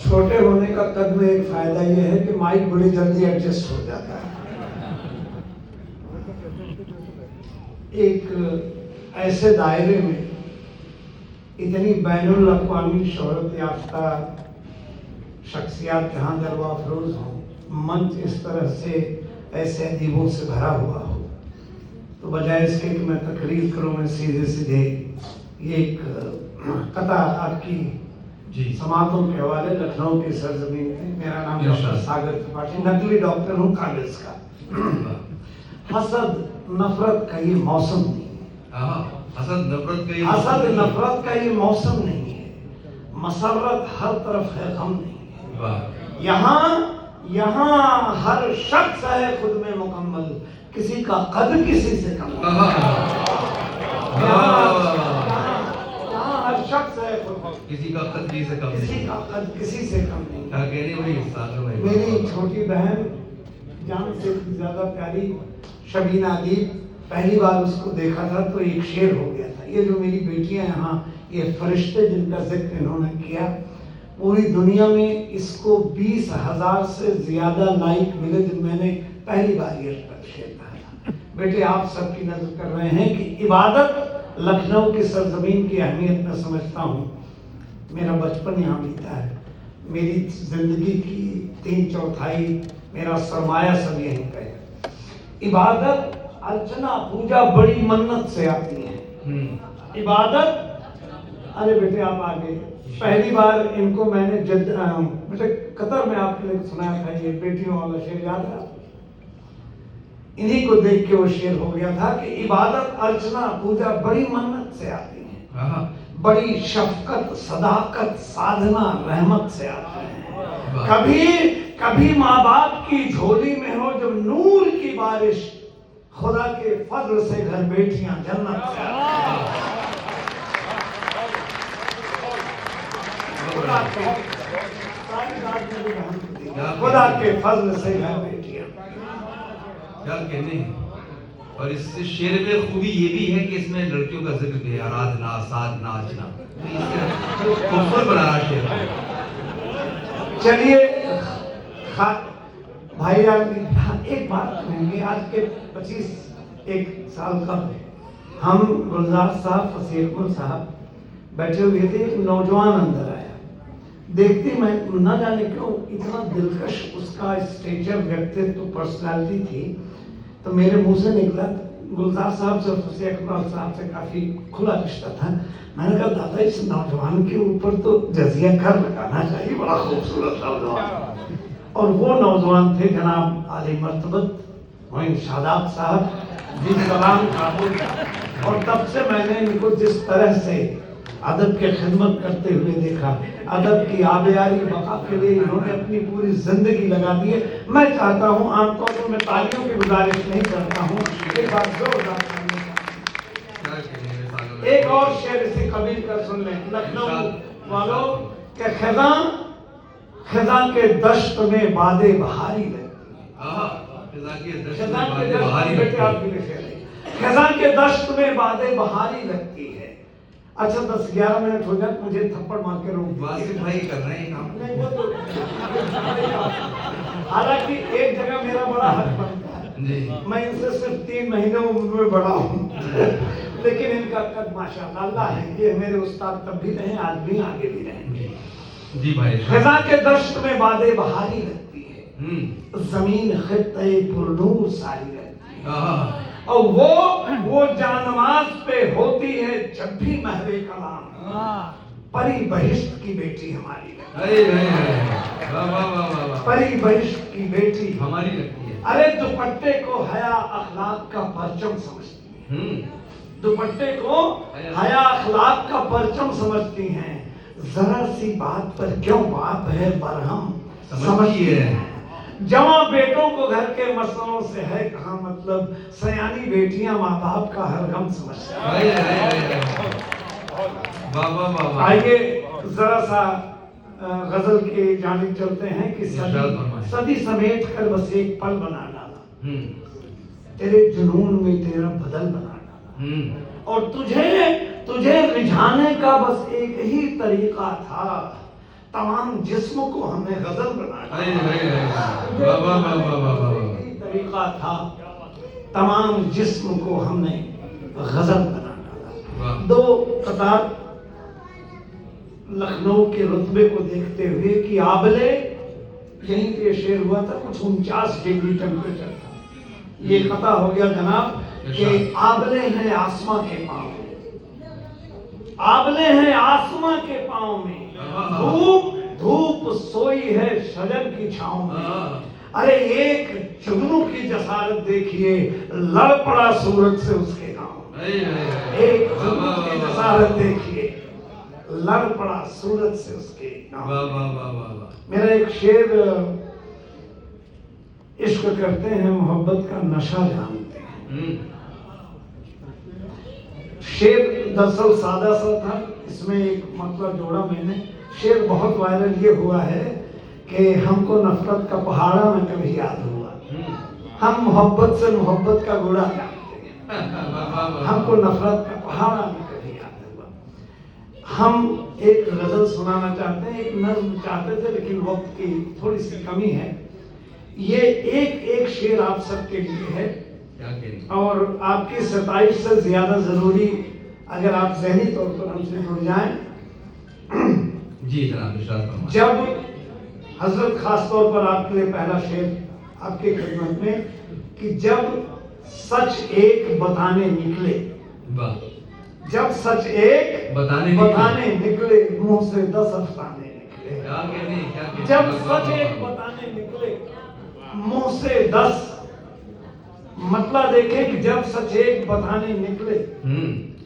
چھوٹے ہونے کا قد میں ایک فائدہ یہ ہے کہ مائک بڑی جلدی ایڈجسٹ ہو جاتا ہے. ایک ایسے دائرے میں اتنی بین الاقوامی شہرت یافتہ شخصیات جہاں دروا افروز ہوں، منچ اس طرح سے ایسے ادیبوں سے بھرا ہوا ہو، تو بجائے اس کے کہ میں تقریر کروں، میں سیدھے یہ ایک قطع آپ کی سماعتوں کے حوالے لکھنؤ کی سرزمین میں. میرا نام ڈاکٹر ساگر ترپاٹھی، نقلی ڈاکٹر ہوں کاغذ کا. حسد نفرت کا یہ موسم نہیں ہے. حسد نفرت کا یہ موسم نہیں ہے. مسرت ہر طرف ہے، غم نہیں ہے. یہاں ہر شخص ہے خود میں مکمل، کسی کا قد کسی سے کم نہیں. ہر شخص ہے خود، کسی کا قد کسی سے کم نہیں. کسی کا قد کسی سے کم نہیں. کیا کہنے بھائی، میری چھوٹی بہن جان سے زیادہ پیاری شبینہ ادیب، پہلی بار اس کو دیکھا تھا تو ایک شعر ہو گیا تھا. یہ جو میری بیٹیاں یہاں، یہ فرشتے جن کا ذکر انہوں نے کیا، پوری دنیا میں اس کو 20,000 سے زیادہ لائک ملے جب میں نے پہلی بار یہ شعر کہا تھا. بیٹے آپ سب کی نظر کر رہے ہیں کہ عبادت لکھنؤ کی سرزمین کی اہمیت میں سمجھتا ہوں. میرا بچپن یہاں بیتا ہے، میری زندگی کی 3/4 میرا سرمایہ سب یہیں پہ ہے. عبادت ارچنا پوجا بڑی منت سے آتی ہے. عبادت، ارے بیٹے آپ آگے. پہلی بار ان کو میں نے بیٹے قطر میں آپ کے لیے سنایا تھا یہ بیٹیوں والا شعر، یاد ہے؟ انہی کو دیکھ کے وہ شعر ہو گیا تھا کہ عبادت ارچنا پوجا بڑی منت سے آتی ہے، بڑی شفقت صداقت سادھنا رحمت سے آتی ہے. کبھی ماں باپ کی جھولی میں ہو جب نور کی بارش، خدا کے فضل سے گھر بیٹیاں جنت سے آتی ہیں. خدا کے فضل سے گھر بیٹیاں. کیا کہنے ہیں. اور اس شعر میں خوبی یہ بھی ہے کہ اس میں لڑکیوں کا ذکر بھی ہے، آرادھنا سادھنا اچنا، خوبصورت بنا رہا شعر. چلیے بھائی جان ایک بات کہیں گے. آج کے 25 سال قبل ہم گلزار صاحب، فصیح اکمل صاحب بیٹھے ہوئے تھے. ایک نوجوان اندر آیا، دیکھتی میں نہ جانے کیوں اتنا دلکش اس کا اسٹیچر، ویکتتو، پرسنالٹی تھی. تو میرے منہ سے نکلا، گلزار صاحب سے فصیح اکمل صاحب سے کافی کھلا رشتہ تھا. میں نے کہا دادا اس نوجوان کے اوپر تو جزیہ کر لگانا چاہیے، بڑا خوبصورت نوجوان. اور وہ نوجوان تھے جناب عالی مرتبت معین شاداب صاحب جی، سلام قابل. اور تب سے میں نے ان کو جس طرح سے ادب کی خدمت کرتے ہوئے دیکھا، ادب کی آبیاری بقا کے لیے انہوں نے اپنی پوری زندگی لگا دی ہے. میں چاہتا ہوں، عام طور پر میں تالیوں کی گزارش نہیں کرتا ہوں، ایک بات زوردار ایک اور شعر اسی قبیل کا سن لیں لکھنؤ والوں کہ خزاں کے دشت میں بادے بہاری لگتی ہے. خزاں کے دشت میں بادے بہاری لگتی ہے. اچھا 10-11 منٹ ہو جائے مجھے تھپڑ مار کے روک واصف بھائی کر رہے ہیں کام. حالانکہ ایک جگہ میرا بڑا حق بنتا ہے، میں ان سے صرف 3 مہینے عمر میں بڑا ہوں، لیکن ان کا قد ماشاءاللہ اللہ ہے. یہ میرے استاد تب بھی رہے، آج بھی آگے بھی رہیں گے. جی بھائی. خزاں کے دشت میں بادے بہاری لگتی ہے، زمین خطے پرنور ساری لگتی ہے. اور وہ جانماز پہ ہوتی ہے جب بھی محو کلام، پری بہشت کی بیٹی ہماری لگتی ہے. پری بہشت کی بیٹی ہماری لگتی ہے. ارے دوپٹے کو حیا اخلاق کا پرچم سمجھتی ہیں، دوپٹے کو حیا اخلاق کا پرچم سمجھتی ہیں. ذرا سی بات پر کیوں باپ ہے برہم سمجھتی ہے. جواں بیٹوں کو گھر کے مسئلوں سے ہے کہاں مطلب، سیانی بیٹیاں ماں باپ کا ہر غم سمجھتی ہیں. آئیے ذرا سا غزل کی جانب چلتے ہیں کہ صدی سمیٹ کر بس ایک پل بنا ڈالا، تیرے جنون میں تیرا بدل بنا ڈالا. اور تجھے رجھانے کا بس ایک ہی طریقہ تھا، तमाम जिस्म को हमने गजल बना अरे डाला। वाह वाह वाह वाह वाह वाह वाह। यही तरीका था, तमाम जिस्म को हमने गजल बना डाला। वाह। दो कतार लखनऊ के रुतबे को देखते हुए कि आबले, यहीं पे शेर हुआ था, कुछ 49 डिग्री टेम्परेचर था। ये खता हो गया जनाब कि आबले हैं आसमां के पांव में, आबले हैं आसमां के पांव में, धूप धूप सोई है शजर की छांव में। अरे एक जुगनू की जसारत देखिए, लड़ पड़ा सूरज से उसके गांव। एक जुगनू की जसारत देखिए, लड़ पड़ा सूरज से उसके गांव। वाह वाह वाह वाह वाह। मेरा एक शेर, इश्क करते हैं मोहब्बत का नशा जानते हैं। शेर दरअसल सादा सा था, इसमें एक मतलब जोड़ा मैंने। शेर बहुत वायरल ये हुआ है कि हमको नफरत का पहाड़ा में कभी याद हुआ, हम मोहब्बत से मोहब्बत का गुड़ा जानते हैं, हमको नफरत का पहाड़ा में कभी याद हुआ। हम एक गजल सुनाना चाहते हैं, एक नज्म चाहते थे, लेकिन वक्त की थोड़ी सी कमी है। ये एक एक शेर आप सबके लिए है, क्या कहें? और आपकी 27 से ज्यादा जरूरी, अगर आप ज़हनी तौर पर हमसे जुड़ जाएं। जी जनाब, इरशाद फरमाएं। जब हजरत खास तौर पर आपके लिए पहला शेर आपके खिदमत में कि जब सच एक बताने निकले, वाह। जब सच एक बताने निकले मुंह से 10 अफसाने निकले। क्या कहने, क्या कहने? जब वाह, वाह, सच वाह, एक वाह। बताने निकले मुंह से 10, मतलब देखें कि जब सच एक बताने निकले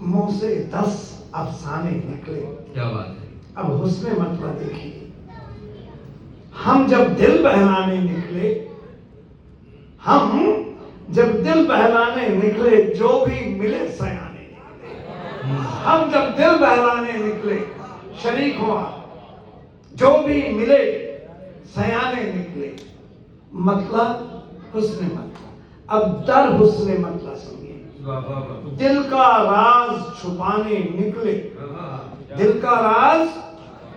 मुंह से 10 अफसाने निकले। क्या बात है। अब हुस्न मतलब देखिए, हम जब दिल बहलाने निकले, हम जब दिल बहलाने निकले, जो भी मिले सयाने निकले। हम जब दिल बहलाने निकले, शरीक हुआ, जो भी मिले सयाने निकले। मतलब हुस्न मतलब। अब दर हुस्न मतलब सुनिए। वाह वाह वाह। दिल का राज छुपाने निकले, दिल का राज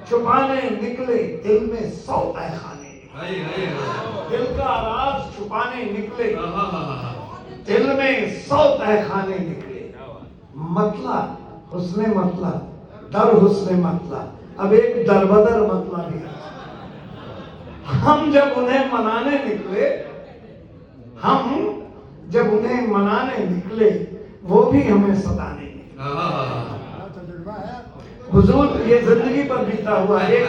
छुपाने निकले, दिल में 100 तहखाने निकले। दिल का राज छुपाने निकले, दिल में 100 तहखाने निकले। मतलब हुस्न मतलब, दर हुस्न मतलब। अब एक दरबदर मतलब भी है। हम जब उन्हें मनाने निकले, हम जब उन्हें मनाने निकले, वो भी हमें सताने निकले। हुजूर, ये जिंदगी पर बीता हुआ एक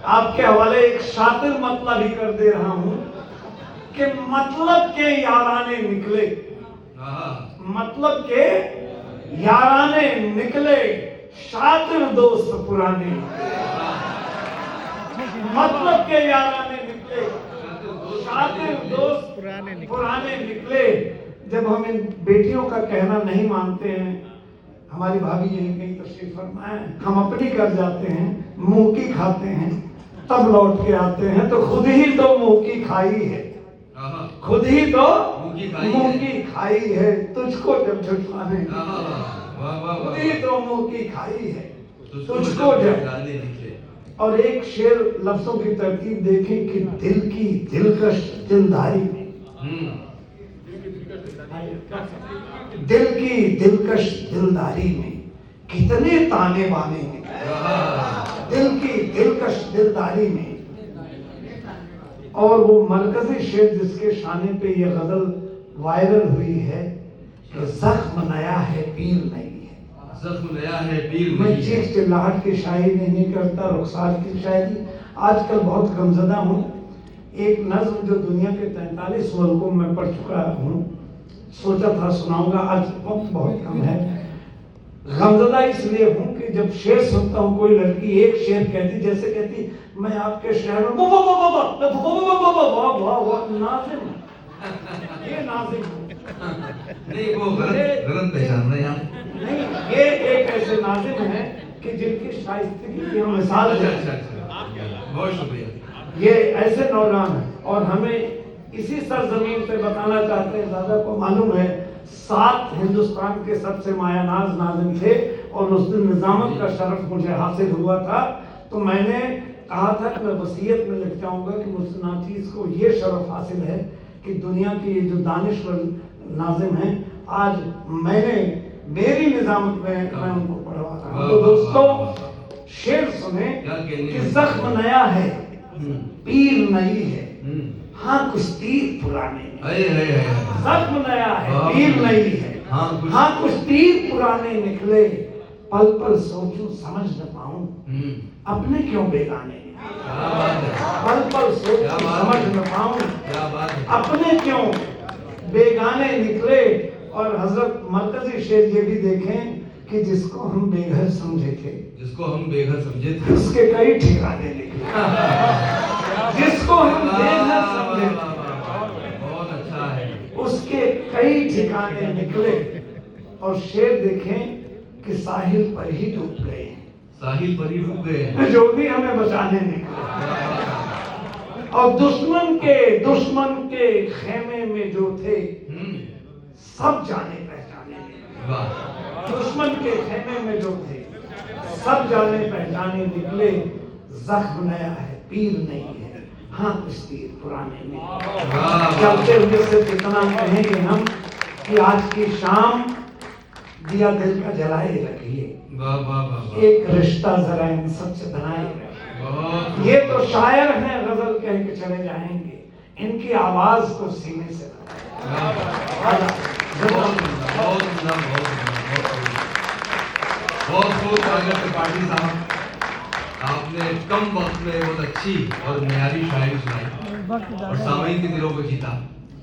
आपके हवाले एक शातिर मतलब ही कर दे रहा हूं कि मतलब के याराने निकले, मतलब के याराने निकले, शातिर दोस्त पुराने निकले। मतलब के याराने निकले, शातिर दोस्त पुराने निकले। जब हम इन बेटियों का कहना नहीं मानते हैं, हमारी भाभी यहीं कहीं तशरीफ फरमा है, हम अपनी कर जाते हैं, मुंह की खाते हैं, तब लौट के आते हैं तो खुद ही तो मुंह की खाई है, खुद ही तो मुंह की खाई है, तुझको जब झुठलाने खुद ही तो मुंह की खाई है, तुझको जब। और एक शेर लफ्जों की तरतीब देखें कि दिल की दिलकश दिलदारी में, दिल की दिलकश दिलदारी में कितने ताने बाने निकले, दिल की दिलकश दिलदारी में। और वो मरकजी शेर जिसके शाने पे ये गजल वायरल हुई है कि जख्म नया है पीर नहीं है। जख्म नया है पीर मैं नहीं है। चीख चिल्लाहट की शायरी नहीं करता, रुखसार की शायरी। आजकल बहुत गमजदा हूँ। एक नज्म जो दुनिया के 43 मुल्कों में पढ़ चुका हूँ, सोचा था सुनाऊंगा, आज वक्त बहुत कम है। गमजदा इसलिए हूँ कि जब शेर सुनता हूँ, कोई लड़की एक शेर कहती, जैसे कहती मैं आपके शहर में नाजिम, ये नाजिम नहीं, वो गलत पहचान रहे हैं आप। नहीं, ये एक ऐसे नाजिम है कि जिनकी शाइस्तगी की हम मिसाल अच्छा दें। अच्छा अच्छा, बहुत शुक्रिया। ये ऐसे नौजवान हैं और हमें इसी सरजमीन पे बताना चाहते हैं, दादा को मालूम है 7 हिंदुस्तान के सबसे मायानाज नाजिम थे और उस दिन निजामत का शरफ मुझे हासिल हुआ था। तो तो मैंने कहा था कि मैं वसीयत में लिख जाऊंगा कि मुझसे नाचीज को ये शरफ हासिल है कि दुनिया के ये जो दानिश्वर नाजिम हैं, आज मैंने मेरी निजामत में मैं उनको पढ़वा रहा हूँ। तो दोस्तों शेर सुने कि जख्म नया है, पीर नई है, हाँ कुछ तीर पुराने हैं। जख्म नया है, पीर नई है, हाँ कुछ तीर पुराने निकले, पल पल सोचूं समझ न पाऊं, अपने क्यों बेगाने, पल पल सोचूं समझ न पाऊं, अपने क्यों बेगाने निकले। और हजरत मरकजी शेर ये भी देखें कि जिसको हम बेघर समझे थे, जिसको हम बेघर समझे थे, उसके कई ठिकाने निकले। जिसको हम बेघर समझे थे, बहुत अच्छा है, उसके कई ठिकाने निकले। और शेर देखें कि साहिल पर ही डूब गए, साहिल पर ही डूब गए, जो भी हमें बचाने निकले। और दुश्मन के खेमे में जो थे, सब जाने पहचाने निकले। दुश्मन के खेमे में जो थे, सब जाने पहचाने निकले। जख्म नया है, पीर नहीं है, हाँ कुछ तीर पुराने निकले। चलते हुए सिर्फ इतना कहेंगे हम कि आज की शाम दिया दिल का जलाए रखिए, एक रिश्ता जरा इन सबसे बनाए रखिए। ये तो शायर हैं, गजल कह के चले जाएंगे, इनकी आवाज को सीने से बहुत त्रिपाठी साहब, आपने कम वक्त में बहुत अच्छी और मयारी शायरी सुनाई और सामईन के दिलों को जीता।